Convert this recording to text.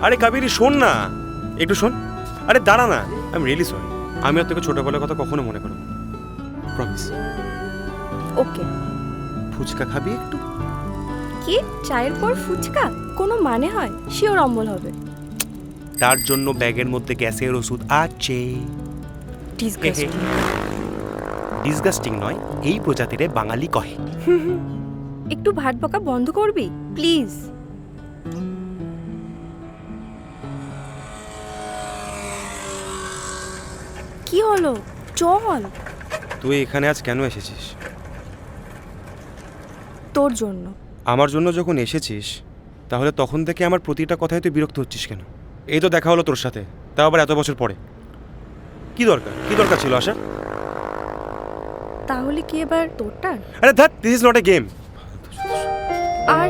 আরে কাবেরী শোন না, একটু শোন। আরে দাঁড়া না, আই এম রিয়েলি সরি। আমি আর তোকে ছোটবেলার কথা কখনো মনে করব না, প্রমিস। ওকে। ফুচকা খাবি একটু? কি চায়ের পর ফুচকা? কোনো মানে হয়? শিওর অম্বল হবে। তার জন্য ব্যাগের মধ্যে গ্যাসের ওষুধ আছে। ডিসগাস্টিং। ডিসগাস্টিং নয়, এই প্রজাতিরে বাঙালি কহে। একটু ভাট বকা বন্ধ করবি প্লিজ? কি হলো? চল। তুই এখানে আজ কেন এসেছিস? তোর জন্য। আমার জন্য যখন এসেছিস, তাহলে তখন থেকে আমার প্রতিটা কথায় তুই বিরক্ত হচ্ছিস কেন? এই তো দেখা হলো তোর সাথে, তাও আবার এত বছর পরে। কি দরকার ছিল আশা? তাহলে কি এবার তোরটা? আরে ধ্যাৎ, this is not a game. R